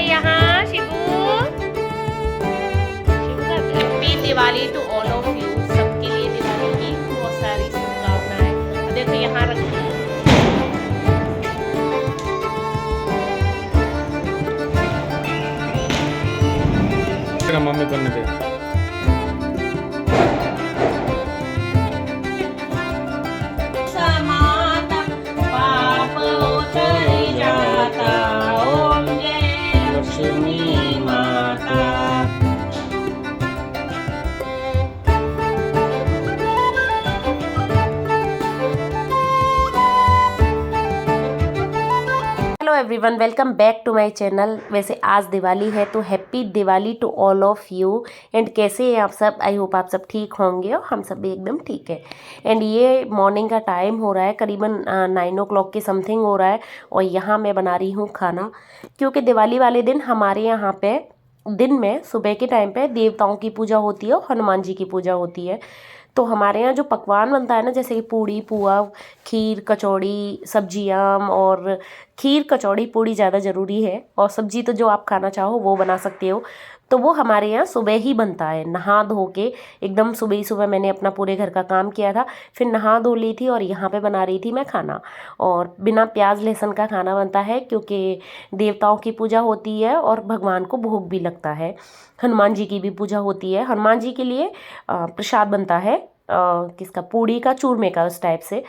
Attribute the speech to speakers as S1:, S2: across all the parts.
S1: है यहाँ Shibu. Happy Diwali to all of you. सबके लिए दिवाली की बहुत सारी शुभकामनाएं। देखो यहाँ रखी है।
S2: मम्मी करने दे।
S1: समाता पाप उतर जाता, ओम जय लक्ष्मी माता। Hello everyone, welcome back to my channel. वैसे आज दिवाली है तो happy Diwali to all of you. And कैसे हैं आप सब? आई होप आप सब ठीक होंगे और हम सब भी एकदम ठीक है। एंड ये मॉर्निंग का टाइम हो रहा है, करीबन 9 o'clock के समथिंग हो रहा है। और यहाँ मैं बना रही हूँ खाना, क्योंकि दिवाली वाले दिन हमारे यहाँ पे दिन में सुबह के टाइम पे देवताओं की पूजा होती है और हनुमान जी की पूजा होती है। तो हमारे यहाँ जो पकवान बनता है ना, जैसे कि पूड़ी पुआ, खीर कचौड़ी, सब्जियाँ, और खीर कचौड़ी पूड़ी ज़्यादा ज़रूरी है, और सब्जी तो जो आप खाना चाहो वो बना सकते हो। तो वो हमारे यहाँ सुबह ही बनता है, नहा धो के एकदम सुबह ही सुबह मैंने अपना पूरे घर का काम किया था, फिर नहा धो ली थी और यहाँ पे बना रही थी मैं खाना। और बिना प्याज लहसुन का खाना बनता है, क्योंकि देवताओं की पूजा होती है और भगवान को भोग भी लगता है। हनुमान जी की भी पूजा होती है। हनुमान जी के लिए प्रसाद बनता है, किसका, पूड़ी का, चूरमे का, उस टाइप से।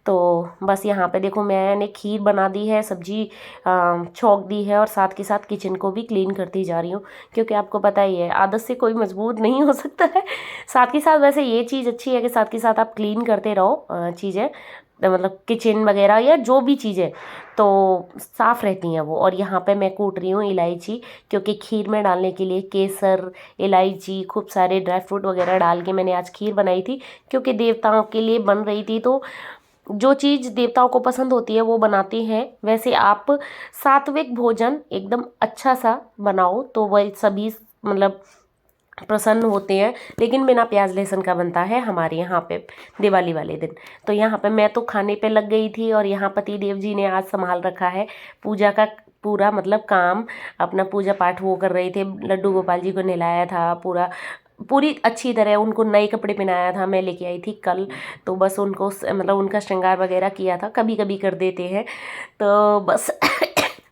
S1: तो बस यहाँ पे देखो मैंने खीर बना दी है, सब्जी छौंक दी है, और साथ के साथ किचन को भी क्लीन करती जा रही हूँ, क्योंकि आपको पता ही है आदत से कोई मजबूर नहीं हो सकता है। साथ के साथ वैसे ये चीज़ अच्छी है कि साथ के साथ आप क्लीन करते रहो चीज़ें, मतलब किचन वगैरह या जो भी चीज़ें, तो साफ़ रहती हैं वो। और यहाँ पे मैं कूट रही हूँ इलायची, क्योंकि खीर में डालने के लिए केसर, इलायची, खूब सारे ड्राई फ्रूट वगैरह डाल के मैंने आज खीर बनाई थी, क्योंकि देवताओं के लिए बन रही थी। तो जो चीज़ देवताओं को पसंद होती है वो बनाते हैं। वैसे आप सात्विक भोजन एकदम अच्छा सा बनाओ तो वह सभी मतलब प्रसन्न होते हैं, लेकिन बिना प्याज लहसुन का बनता है हमारे यहाँ पे दिवाली वाले दिन। तो यहाँ पे मैं तो खाने पे लग गई थी, और यहाँ पति देव जी ने आज संभाल रखा है पूजा का पूरा मतलब काम। अपना पूजा पाठ वो कर रहे थे, लड्डू गोपाल जी को नहलाया था, पूरी अच्छी तरह उनको नए कपड़े पहनाया था, मैं लेके आई थी कल। तो बस उनको मतलब उनका श्रृंगार वगैरह किया था, कभी कभी कर देते हैं तो बस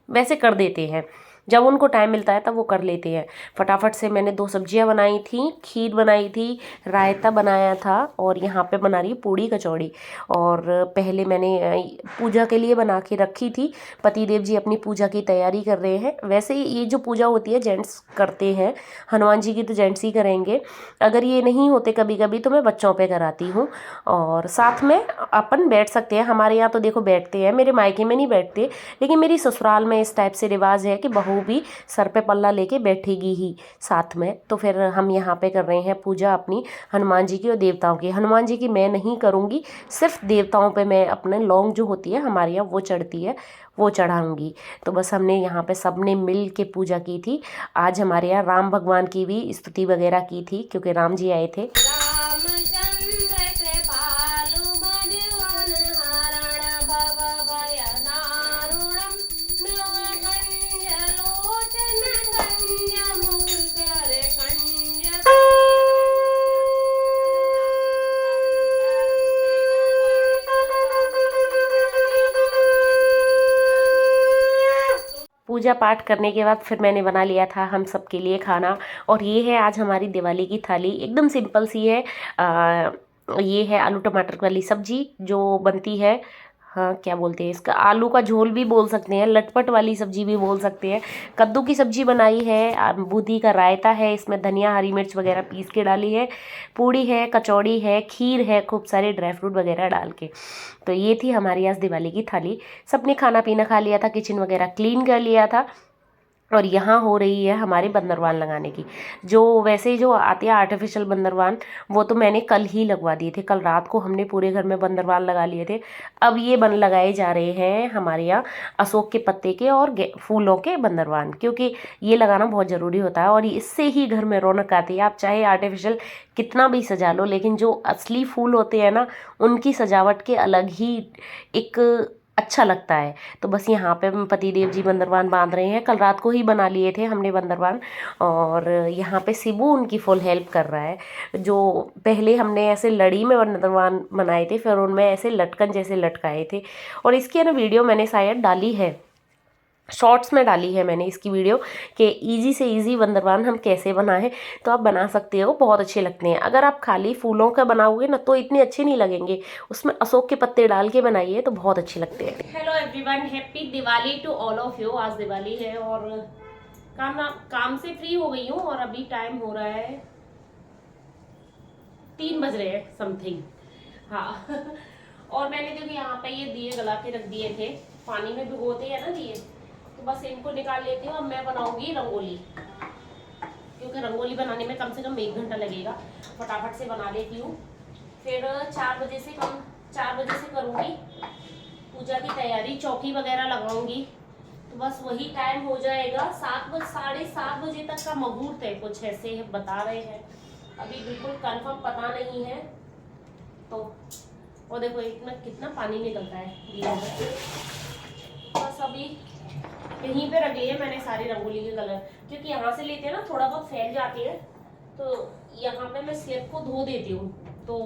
S1: वैसे कर देते हैं, जब उनको टाइम मिलता है तब वो कर लेते हैं। फटाफट से मैंने 2 सब्जियां बनाई थी, खीर बनाई थी, रायता बनाया था, और यहाँ पे बना रही पूड़ी कचौड़ी। और पहले मैंने पूजा के लिए बना के रखी थी। पति देव जी अपनी पूजा की तैयारी कर रहे हैं। वैसे ये जो पूजा होती है जेंट्स करते हैं, हनुमान जी की तो जेंट्स ही करेंगे। अगर ये नहीं होते कभी कभी तो मैं बच्चों पे कराती हूँ, और साथ में अपन बैठ सकते हैं। हमारे यहाँ तो देखो बैठते हैं, मेरे मायके में नहीं बैठते, लेकिन मेरी ससुराल में इस टाइप से रिवाज है कि बहू भी सर पे पल्ला लेके बैठेगी ही साथ में। तो फिर हम यहाँ पे कर रहे हैं पूजा अपनी हनुमान जी की और देवताओं की। हनुमान जी की मैं नहीं करूँगी, सिर्फ देवताओं पे मैं अपने लौंग जो होती है हमारे यहाँ वो चढ़ती है, वो चढ़ाऊँगी। तो बस हमने यहाँ पे सबने मिल के पूजा की थी। आज हमारे यहाँ राम भगवान की भी स्तुति वगैरह की थी, क्योंकि राम जी आए थे। पूजा पाठ करने के बाद फिर मैंने बना लिया था हम सब के लिए खाना, और ये है आज हमारी दिवाली की थाली। एकदम सिंपल सी है। ये है आलू टमाटर वाली सब्जी जो बनती है, हाँ क्या बोलते हैं इसका, आलू का झोल भी बोल सकते हैं, लटपट वाली सब्जी भी बोल सकते हैं। कद्दू की सब्जी बनाई है, बूंदी का रायता है, इसमें धनिया हरी मिर्च वगैरह पीस के डाली है, पूड़ी है, कचौड़ी है, खीर है, खूब सारे ड्राई फ्रूट वगैरह डाल के। तो ये थी हमारी आज दिवाली की थाली। सबने खाना पीना खा लिया था, किचन वगैरह क्लीन कर लिया था, और यहाँ हो रही है हमारे बंदरवान लगाने की। जो वैसे जो आते हैं आर्टिफिशियल बंदरवान, वो तो मैंने कल ही लगवा दिए थे। कल रात को हमने पूरे घर में बंदरवान लगा लिए थे। अब ये लगाए जा रहे हैं हमारे यहाँ अशोक के पत्ते के और फूलों के बंदरवान, क्योंकि ये लगाना बहुत ज़रूरी होता है, और इससे ही घर में रौनक आती है। आप चाहे आर्टिफिशियल कितना भी सजा लो, लेकिन जो असली फूल होते हैं ना, उनकी सजावट के अलग ही एक अच्छा लगता है। तो बस यहाँ पे पतिदेव जी बंदरवान बांध रहे हैं, कल रात को ही बना लिए थे हमने बंदरवान। और यहाँ पे शिबू उनकी फुल हेल्प कर रहा है। जो पहले हमने ऐसे लड़ी में बंदरवान बनाए थे, फिर उनमें ऐसे लटकन जैसे लटकाए थे। और इसकी ना वीडियो मैंने शायद डाली है, शॉर्ट्स में डाली है मैंने इसकी वीडियो, कि इजी से इजी बंदरवान हम कैसे बनाएं। तो आप बना सकते हो, बहुत अच्छे लगते हैं। अगर आप खाली फूलों का बनाओगे ना तो इतने अच्छे नहीं लगेंगे, उसमें अशोक के पत्ते डाल के बनाइए तो बहुत अच्छे लगते हैं। Hello everyone, happy Diwali to all of you. आज दिवाली है और काम से फ्री हो गई हूँ और अभी टाइम हो रहा है 3 बज रहे हैं समथिंग। हाँ और मैंने देखो यहाँ पे ये दिए गला के रख दिए थे, पानी में भिगोते हैं ना दिए, तो बस इनको निकाल लेती हूँ। अब मैं बनाऊंगी रंगोली, क्योंकि रंगोली बनाने में कम से कम 1 घंटा लगेगा। फटाफट से बना लेती हूँ, फिर 4 बजे से करूँगी पूजा की तैयारी, चौकी वगैरह लगाऊंगी। तो बस वही टाइम हो जाएगा। 7 बजे तक का मुहूर्त है, कुछ ऐसे बता रहे हैं, अभी बिल्कुल कंफर्म पता नहीं है। तो और देखो इसमें कितना पानी निकलता है। बस अभी यहीं पे रख लिए मैंने सारी रंगोली के कलर, क्योंकि यहाँ से लेते हैं ना थोड़ा बहुत फैल जाते हैं, तो यहाँ पे मैं स्लिप को धो देती हूँ तो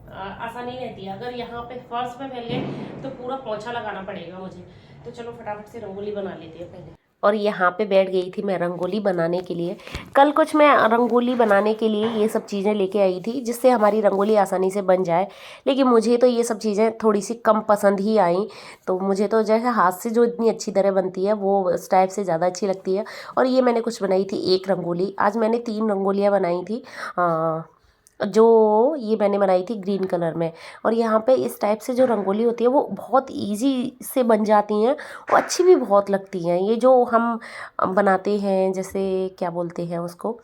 S1: आसानी रहती है। अगर यहाँ पे फर्श पे फैल गए तो पूरा पोंछा लगाना पड़ेगा मुझे। तो चलो फटाफट से रंगोली बना लेती है पहले। और यहाँ पे बैठ गई थी मैं रंगोली बनाने के लिए। कल कुछ मैं रंगोली बनाने के लिए ये सब चीज़ें लेके आई थी, जिससे हमारी रंगोली आसानी से बन जाए। लेकिन मुझे तो ये सब चीज़ें थोड़ी सी कम पसंद ही आई। तो मुझे तो जैसे हाथ से जो इतनी अच्छी तरह बनती है वो इस टाइप से ज़्यादा अच्छी लगती है। और ये मैंने कुछ बनाई थी 1 रंगोली। आज मैंने 3 रंगोलियाँ बनाई थी। जो ये मैंने बनाई थी ग्रीन कलर में। और यहाँ पे इस टाइप से जो रंगोली होती है वो बहुत इजी से बन जाती हैं और अच्छी भी बहुत लगती हैं। ये जो हम बनाते हैं, जैसे क्या बोलते हैं उसको,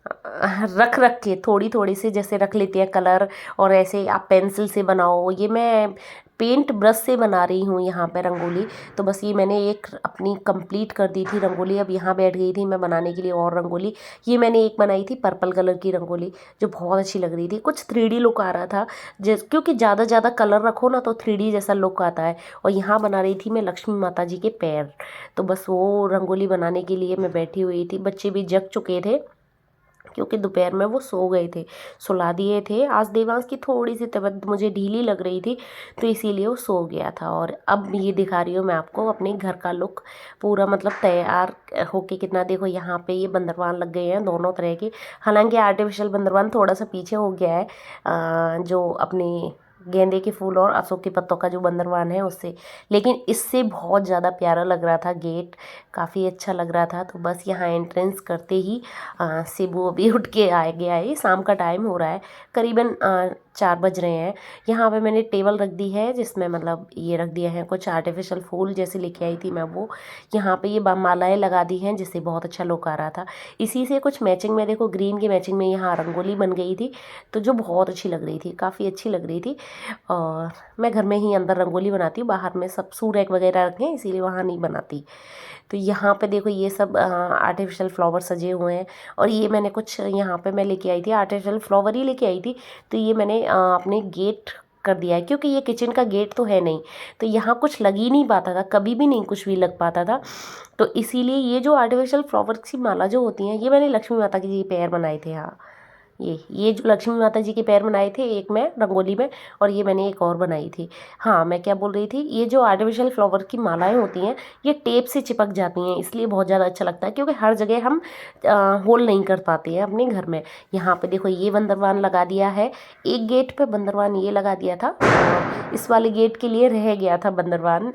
S1: रख रख के थोड़ी थोड़ी सी जैसे रख लेते हैं कलर, और ऐसे आप पेंसिल से बनाओ। ये मैं पेंट ब्रश से बना रही हूँ यहाँ पे रंगोली। तो बस ये मैंने एक अपनी कंप्लीट कर दी थी रंगोली। अब यहाँ बैठ गई थी मैं बनाने के लिए और रंगोली। ये मैंने एक बनाई थी पर्पल कलर की रंगोली, जो बहुत अच्छी लग रही थी। कुछ 3D लुक आ रहा था, क्योंकि ज़्यादा कलर रखो ना तो 3D जैसा लुक आता है। और यहाँ बना रही थी मैं लक्ष्मी माता जी के पैर। तो बस वो रंगोली बनाने के लिए मैं बैठी हुई थी। बच्चे भी जग चुके थे, क्योंकि दोपहर में वो सो गए थे, सुला दिए थे। आज देवांश की थोड़ी सी तबीयत मुझे ढीली लग रही थी, तो इसीलिए वो सो गया था। और अब ये दिखा रही हूँ मैं आपको अपने घर का लुक पूरा, मतलब तैयार होके कितना। देखो यहाँ पे ये बंदरवान लग गए हैं दोनों तरह के। हालांकि आर्टिफिशियल बंदरवान थोड़ा सा पीछे हो गया है, जो अपने गेंदे के फूल और अशोक के पत्तों का जो बंदरवान है उससे, लेकिन इससे बहुत ज़्यादा प्यारा लग रहा था। गेट काफ़ी अच्छा लग रहा था। तो बस यहाँ एंट्रेंस करते ही शिबू अभी उठ के आ गया है। शाम का टाइम हो रहा है, करीबन 4 बज रहे हैं। यहाँ पे मैंने टेबल रख दी है, जिसमें मतलब ये रख दिया है कुछ आर्टिफिशियल फूल जैसे लेके आई थी मैं वो। यहाँ पे ये मालाएं लगा दी हैं, जिससे बहुत अच्छा लुक आ रहा था। इसी से कुछ मैचिंग में, देखो ग्रीन की मैचिंग में यहाँ रंगोली बन गई थी, तो जो बहुत अच्छी लग रही थी, काफ़ी अच्छी लग रही थी। और मैं घर में ही अंदर रंगोली बनाती हूँ, बाहर में सब सू रैक वगैरह रखे हैं, इसीलिए वहाँ नहीं बनाती। तो यहाँ पे देखो ये सब आर्टिफिशियल फ्लावर सजे हुए हैं। और ये मैंने कुछ यहाँ पे मैं लेके आई थी, आर्टिफिशियल फ्लावर ही लेके आई थी। तो ये मैंने अपने गेट कर दिया है, क्योंकि ये किचन का गेट तो है नहीं, तो यहाँ कुछ लग ही नहीं पाता था, कभी भी नहीं कुछ भी लग पाता था। तो इसीलिए ये जो आर्टिफिशियल फ्लावर की माला जो होती हैं, ये मैंने लक्ष्मी माता के जी पैर बनाए थे। हाँ, ये जो लक्ष्मी माता जी के पैर बनाए थे, एक मैं रंगोली में, और ये मैंने एक और बनाई थी। हाँ, मैं क्या बोल रही थी, ये जो आर्टिफिशियल फ्लावर की मालाएं होती हैं, ये टेप से चिपक जाती हैं, इसलिए बहुत ज़्यादा अच्छा लगता है, क्योंकि हर जगह हम होल नहीं कर पाते हैं अपने घर में। यहाँ पे देखो ये बंदरवान लगा दिया है, एक गेट पे बंदरवान ये लगा दिया था, और इस वाले गेट के लिए रह गया था बंदरवान,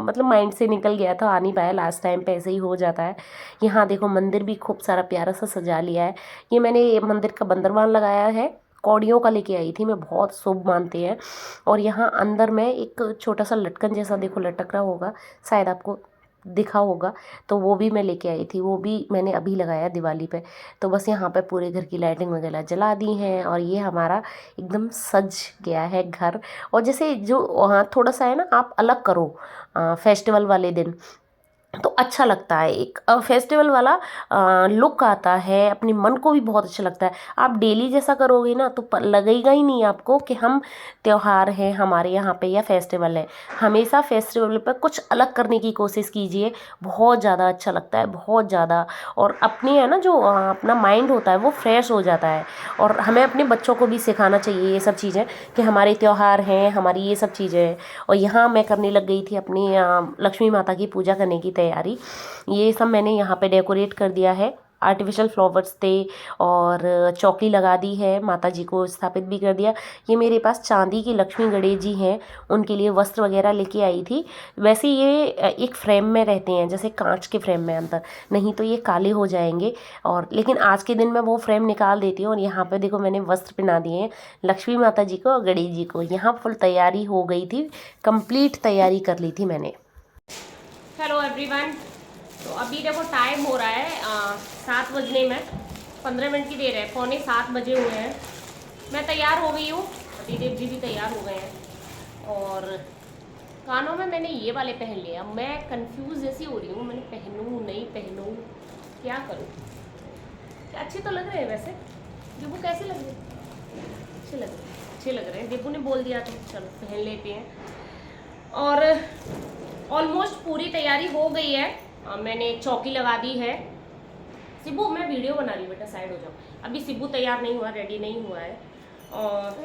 S1: मतलब माइंड से निकल गया था, आ नहीं पाया। लास्ट टाइम पे ऐसे ही हो जाता है। यहाँ देखो मंदिर भी खूब सारा प्यारा सा सजा लिया है। ये मैंने मंदिर का बंदरवान लगाया है, कौड़ियों का लेके आई थी मैं, बहुत शुभ मानते हैं। और यहाँ अंदर में एक छोटा सा लटकन जैसा देखो लटक रहा होगा, शायद आपको दिखा होगा, तो वो भी मैं लेके आई थी, वो भी मैंने अभी लगाया दिवाली पे। तो बस यहाँ पे पूरे घर की लाइटिंग वगैरह जला दी हैं, और ये हमारा एकदम सज गया है घर। और जैसे जो वहाँ थोड़ा सा है ना, आप अलग करो फेस्टिवल वाले दिन, तो अच्छा लगता है, एक फेस्टिवल वाला लुक आता है, अपने मन को भी बहुत अच्छा लगता है। आप डेली जैसा करोगे ना तो लगेगा ही नहीं आपको कि हम त्योहार है हमारे यहाँ पे या फेस्टिवल है। हमेशा फेस्टिवल पर कुछ अलग करने की कोशिश कीजिए, बहुत ज़्यादा अच्छा लगता है, बहुत ज़्यादा। और अपनी है ना जो अपना माइंड होता है वो फ्रेश हो जाता है। और हमें अपने बच्चों को भी सिखाना चाहिए ये सब चीज़ें कि हमारे त्योहार हैं, हमारी ये सब चीज़ें हैं। और यहाँ मैं करने लग गई थी अपनी लक्ष्मी माता की पूजा करने की तैयारी। ये सब मैंने यहाँ पे डेकोरेट कर दिया है, आर्टिफिशियल फ्लावर्स थे और चौकी लगा दी है, माता जी को स्थापित भी कर दिया। ये मेरे पास चांदी की लक्ष्मी गणेश जी हैं, उनके लिए वस्त्र वगैरह लेके आई थी। वैसे ये एक फ्रेम में रहते हैं, जैसे कांच के फ्रेम में अंदर, नहीं तो ये काले हो जाएंगे। और लेकिन आज के दिन मैं वो फ्रेम निकाल देती हूँ। और यहाँ पे देखो मैंने वस्त्र पहना दिए हैं लक्ष्मी माता जी को और गणेश जी को। यहाँ फुल तैयारी हो गई थी, कंप्लीट तैयारी कर ली थी मैंने। हेलो एवरीवन, तो अभी देखो टाइम हो रहा है 7 बजने में 15 मिनट की देर है, 6:45 बजे हुए हैं। मैं तैयार हो गई हूँ, पतिदेव जी भी तैयार हो गए हैं। और कानों में मैंने ये वाले पहन लिया। मैं कंफ्यूज जैसी हो रही हूँ, मैंने पहनूँ नहीं पहनूँ, क्या करूँ। अच्छे तो लग रहे हैं वैसे। दीपू कैसे लग रहे हैं? अच्छे लग रहे हैं। दीपू ने बोल दिया तो चलो पहन लेते हैं। और ऑलमोस्ट पूरी तैयारी हो गई है। मैंने चौकी लगा दी है। सिब्बू मैं वीडियो बना रही हूँ बेटा, साइड हो जाओ। अभी सिब्बू तैयार नहीं हुआ, रेडी नहीं हुआ है। और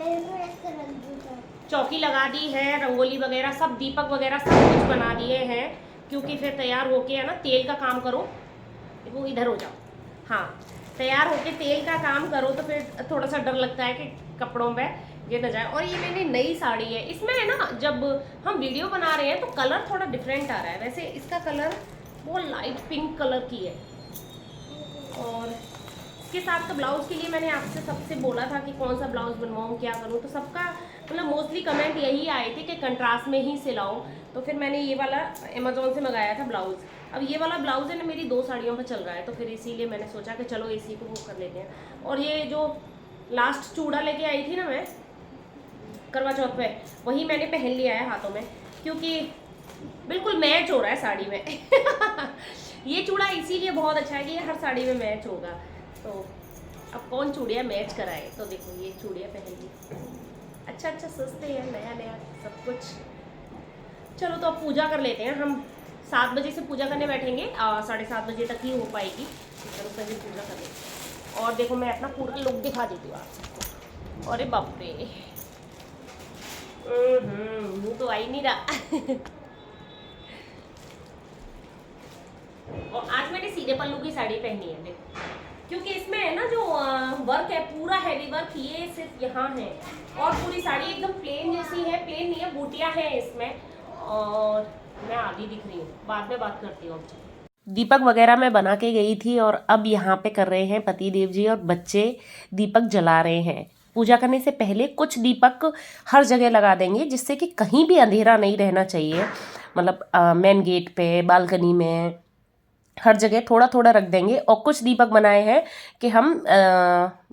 S1: चौकी लगा दी है, रंगोली वगैरह सब, दीपक वगैरह सब कुछ बना दिए हैं। क्योंकि फिर तैयार होके है ना तेल का काम करो। वो इधर हो जाओ। हाँ, तैयार होके तेल का काम करो तो फिर थोड़ा सा डर लगता है कि कपड़ों में गिर न जाए। और ये मैंने नई साड़ी है, इसमें है ना जब हम वीडियो बना रहे हैं तो कलर थोड़ा डिफरेंट आ रहा है। वैसे इसका कलर वो लाइट पिंक कलर की है। और इसके साथ तो ब्लाउज़ के लिए मैंने आपसे सबसे बोला था कि कौन सा ब्लाउज़ बनवाऊँ, क्या करूँ। तो सबका मतलब मोस्टली कमेंट यही आए थे कि कंट्रास्ट में ही सिलाओ। तो फिर मैंने ये वाला अमेज़ोन से मंगाया था ब्लाउज़। अब ये वाला ब्लाउज़ है ना मेरी 2 साड़ियों पर चल रहा है, तो फिर इसीलिए मैंने सोचा कि चलो इसी को वो कर लेते हैं। और ये जो लास्ट चूड़ा लेके आई थी ना मैं करवा चौथ पे, वही मैंने पहन लिया है हाथों में, क्योंकि बिल्कुल मैच हो रहा है साड़ी में। ये चूड़ा इसीलिए बहुत अच्छा है कि ये हर साड़ी में मैच होगा। तो अब कौन चूड़ियाँ मैच कराए। तो देखो ये चूड़ियाँ पहन ली, अच्छा सस्ते हैं, नया नया सब कुछ। चलो तो अब पूजा कर लेते हैं। हम 7 बजे से पूजा करने बैठेंगे, 7:30 बजे तक ही हो पाएगी। चलो पहले पूजा कर लेते हैं। और देखो मैं अपना पूरा लुक दिखा देती हूँ आप सबको। अरे बाप रे, मुँह तो आ ही नहीं रहा। और आज मैंने सीधे पल्लू की साड़ी पहनी है देखो, क्योंकि इसमें है ना जो वर्क है पूरा हैवी वर्क, ये सिर्फ यहाँ है। और पूरी साड़ी एकदम प्लेन जैसी है, प्लेन नहीं है, बूटियाँ हैं इसमें। और मैं आधी दिख रही हूँ, बाद में बात करती हूँ। दीपक वगैरह मैं बना के गई थी और अब यहाँ पे कर रहे हैं पति देव जी और बच्चे दीपक जला रहे हैं। पूजा करने से पहले कुछ दीपक हर जगह लगा देंगे, जिससे कि कहीं भी अंधेरा नहीं रहना चाहिए। मतलब मेन गेट पे, बालकनी में, हर जगह थोड़ा थोड़ा रख देंगे। और कुछ दीपक बनाए हैं कि हम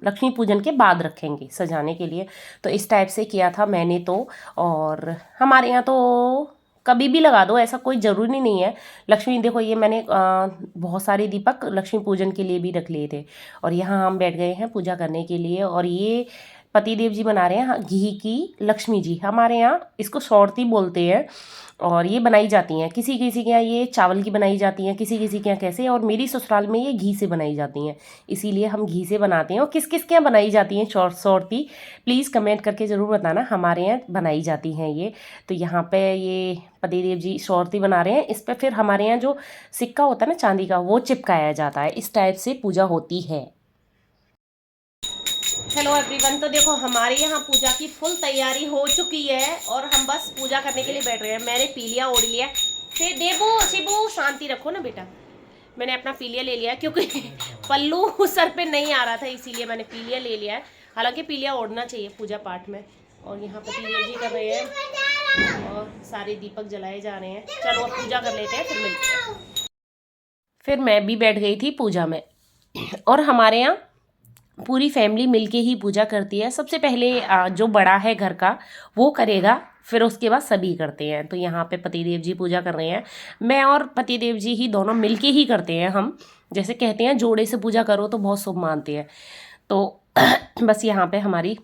S1: लक्ष्मी पूजन के बाद रखेंगे सजाने के लिए। तो इस टाइप से किया था मैंने तो। और हमारे यहाँ तो कभी भी लगा दो, ऐसा कोई ज़रूरी नहीं है। लक्ष्मी देखो ये मैंने बहुत सारे दीपक लक्ष्मी पूजन के लिए भी रख लिए थे। और यहाँ हम बैठ गए हैं पूजा करने के लिए। और ये पति देव जी बना रहे हैं घी की लक्ष्मी जी, हमारे यहाँ इसको सौरती बोलते हैं। और ये बनाई जाती हैं, किसी किसी के यहाँ ये चावल की बनाई जाती हैं, किसी किसी के यहाँ कैसे। और मेरी ससुराल में ये घी से बनाई जाती हैं, इसीलिए हम घी से बनाते हैं। और किस किस के यहाँ बनाई जाती हैं सौरती, प्लीज़ कमेंट करके ज़रूर बताना। हमारे यहाँ बनाई जाती हैं ये। तो यहाँ पे ये पतिदेव जी सौरती बना रहे हैं। इस पर फिर हमारे यहाँ जो सिक्का होता है ना चांदी का, वो चिपकाया जाता है। इस टाइप से पूजा होती है। हेलो एवरीवन, तो देखो हमारे यहाँ पूजा की फुल तैयारी हो चुकी है और हम बस पूजा करने के लिए बैठ रहे हैं। मैंने पीलिया ओढ़ लिया। फिर देवो शिबू शांति रखो ना बेटा। मैंने अपना पीलिया ले लिया क्योंकि पल्लू सर पे नहीं आ रहा था, इसीलिए मैंने पीलिया ले लिया है। हालांकि पीलिया ओढ़ना चाहिए पूजा पाठ में। और यहाँ पर पतिदेव जी कर रहे हैं और सारे दीपक जलाए जा रहे हैं। चलो अब पूजा कर लेते हैं, फिर मिलते हैं। फिर मैं भी बैठ गई थी पूजा में। और हमारे यहाँ पूरी फैमिली मिलके ही पूजा करती है। सबसे पहले जो बड़ा है घर का वो करेगा, फिर उसके बाद सभी करते हैं। तो यहाँ पे पतिदेव जी पूजा कर रहे हैं, मैं और पतिदेव जी ही दोनों मिलके ही करते हैं हम। जैसे कहते हैं जोड़े से पूजा करो तो बहुत शुभ मानते हैं। तो बस यहाँ पे हमारी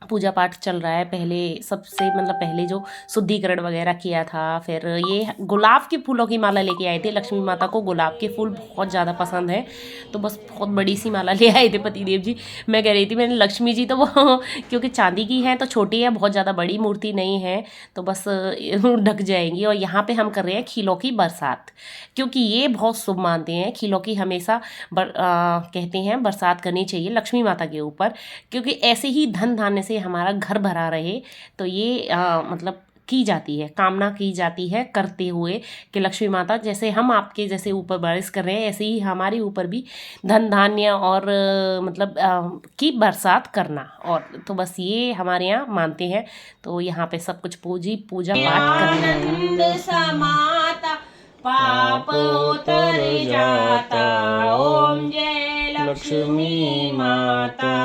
S1: पूजा पाठ चल रहा है। पहले सबसे मतलब पहले जो शुद्धिकरण वगैरह किया था, फिर ये गुलाब के फूलों की माला लेके आए थे। लक्ष्मी माता को गुलाब के फूल बहुत ज़्यादा पसंद है, तो बस बहुत बड़ी सी माला ले आए थे पतिदेव जी। मैं कह रही थी मैंने लक्ष्मी जी तो वो क्योंकि चांदी की है तो छोटी है, बहुत ज़्यादा बड़ी मूर्ति नहीं है, तो बस ढक जाएंगी। और यहाँ पे हम कर रहे हैं खीलों की बरसात, क्योंकि ये बहुत शुभ मानते हैं। खीलों की हमेशा कहते हैं बरसात करनी चाहिए लक्ष्मी माता के ऊपर, क्योंकि ऐसे ही धन धान्य से हमारा घर भरा रहे। तो ये मतलब की जाती है, कामना की जाती है करते हुए कि लक्ष्मी माता जैसे हम आपके जैसे ऊपर बारिश कर रहे हैं, ऐसे ही हमारे ऊपर भी धन धान्य और मतलब की बरसात करना। और तो बस ये हमारे यहाँ मानते हैं। तो यहाँ पे सब कुछ पूजा पाठ करना है। समाता पाप उतर जाता, ओम जय लक्ष्मी माता,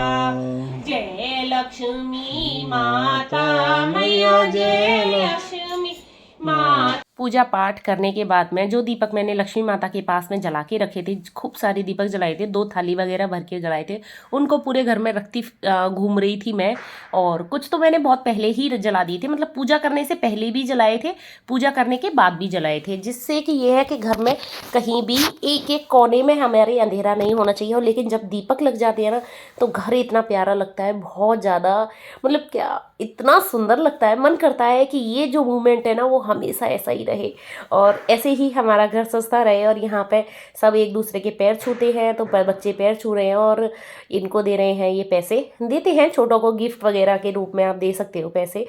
S1: जय लक्ष्मी माता, मैया जय लक्ष्मी माता। पूजा पाठ करने के बाद में जो दीपक मैंने लक्ष्मी माता के पास में जला के रखे थे, खूब सारे दीपक जलाए थे, 2 थाली वगैरह भर के जलाए थे, उनको पूरे घर में रखती घूम रही थी मैं। और कुछ तो मैंने बहुत पहले ही जला दिए थे, मतलब पूजा करने से पहले भी जलाए थे, पूजा करने के बाद भी जलाए थे, जिससे कि ये है कि घर में कहीं भी एक एक कोने में हमारे अंधेरा नहीं होना चाहिए। और लेकिन जब दीपक लग जाते हैं ना तो घर इतना प्यारा लगता है, बहुत ज़्यादा, मतलब क्या इतना सुंदर लगता है। मन करता है कि ये जो मूवमेंट है ना वो हमेशा ऐसा ही रहे और ऐसे ही हमारा घर सजता रहे। और यहाँ पे सब एक दूसरे के पैर छूते हैं, तो बच्चे पैर छू रहे हैं और इनको दे रहे हैं, ये पैसे देते हैं छोटों को गिफ्ट वगैरह के रूप में, आप दे सकते हो पैसे।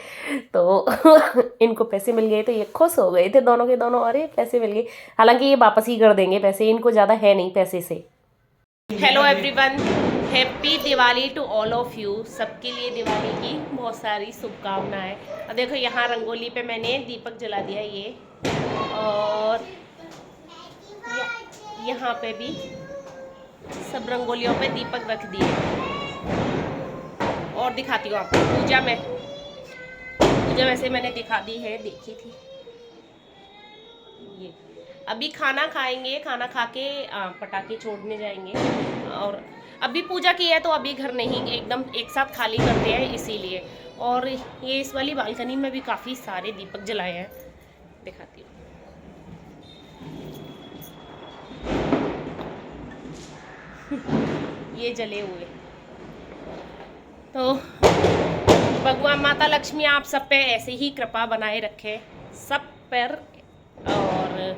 S1: तो इनको पैसे मिल गए तो ये खुश हो गए थे दोनों के दोनों, अरे पैसे मिल गए। हालांकि ये वापस ही कर देंगे पैसे, इनको ज़्यादा है नहीं पैसे से। Hello everyone, happy Diwali to all of you. सबके लिए दिवाली की बहुत सारी शुभकामनाएं। अब देखो यहाँ रंगोली पे मैंने दीपक जला दिया ये, और यहाँ पे भी सब रंगोलियों पे दीपक रख दिए। और दिखाती हूँ आपको पूजा वैसे मैंने दिखा दी है, देखी थी ये। अभी खाना खाएंगे, खाना खा के पटाखे छोड़ने जाएंगे। और अभी पूजा की है तो अभी घर नहीं एकदम एक साथ खाली करते हैं इसीलिए। और ये इस वाली बालकनी में भी काफ़ी सारे दीपक जलाए हैं, दिखाती हूँ। ये जले हुए। तो भगवान माता लक्ष्मी आप सब पे ऐसे ही कृपा बनाए रखे, सब पर। और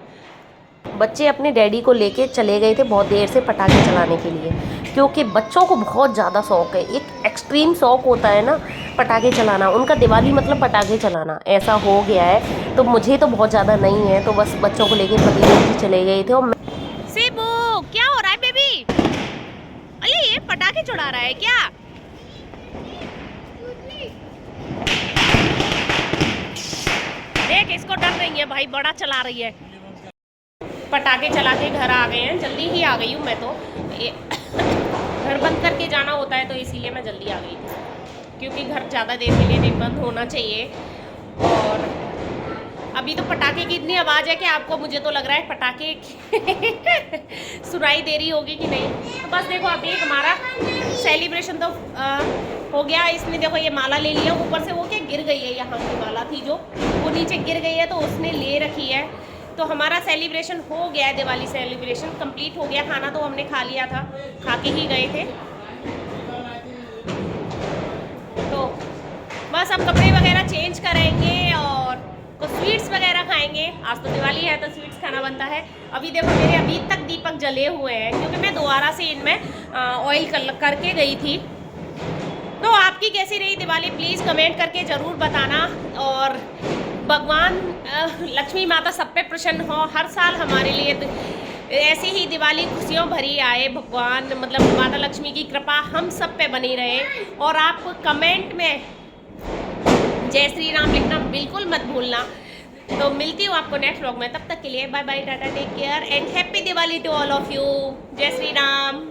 S1: बच्चे अपने डैडी को लेके चले गए थे बहुत देर से पटाखे चलाने के लिए, क्योंकि बच्चों को बहुत ज़्यादा शौक है, एक एक्सट्रीम शौक होता है ना पटाखे चलाना। उनका दिवाली मतलब पटाखे चलाना ऐसा हो गया है। तो मुझे तो बहुत ज़्यादा नहीं है, तो बस बच्चों को लेके पतिदेव चले गए थे। और सेबू क्या हो रहा है बेबी? अरे ये पटाखे चढ़ा रहा है क्या? देख इसको डर रही है भाई, बड़ा चला रही है। पटाखे चला के घर आ गए हैं, जल्दी ही आ गई हूँ मैं तो। घर बंद करके जाना होता है तो इसीलिए मैं जल्दी आ गई थी, क्योंकि घर ज़्यादा देर के लिए नहीं बंद होना चाहिए। और अभी तो पटाखे की इतनी आवाज़ है कि आपको, मुझे तो लग रहा है पटाखे सुनाई दे रही होगी कि नहीं। तो बस देखो अभी हमारा सेलिब्रेशन तो हो गया। इसने देखो ये माला ले लिया, ऊपर से वो क्या गिर गई है, यहाँ की माला थी जो वो नीचे गिर गई है, तो उसने ले रखी है। तो हमारा सेलिब्रेशन हो गया है, दिवाली सेलिब्रेशन कंप्लीट हो गया। खाना तो हमने खा लिया था, खा के ही गए थे। तो बस अब कपड़े वगैरह चेंज करेंगे और कुछ स्वीट्स वगैरह खाएंगे। आज तो दिवाली है तो स्वीट्स खाना बनता है। अभी देखो मेरे अभी तक दीपक जले हुए हैं, क्योंकि मैं दोबारा से इनमें ऑयल करके गई थी। तो आपकी कैसी रही दिवाली प्लीज़ कमेंट करके ज़रूर बताना। और भगवान लक्ष्मी माता सब पे प्रसन्न हो, हर साल हमारे लिए ऐसी ही दिवाली खुशियों भरी आए। भगवान मतलब माता लक्ष्मी की कृपा हम सब पे बनी रहे। और आप कमेंट में जय श्री राम लिखना बिल्कुल मत भूलना। तो मिलती हूँ आपको नेक्स्ट व्लॉग में, तब तक के लिए bye bye, tata, take care and happy Diwali to all of you. जय श्री राम।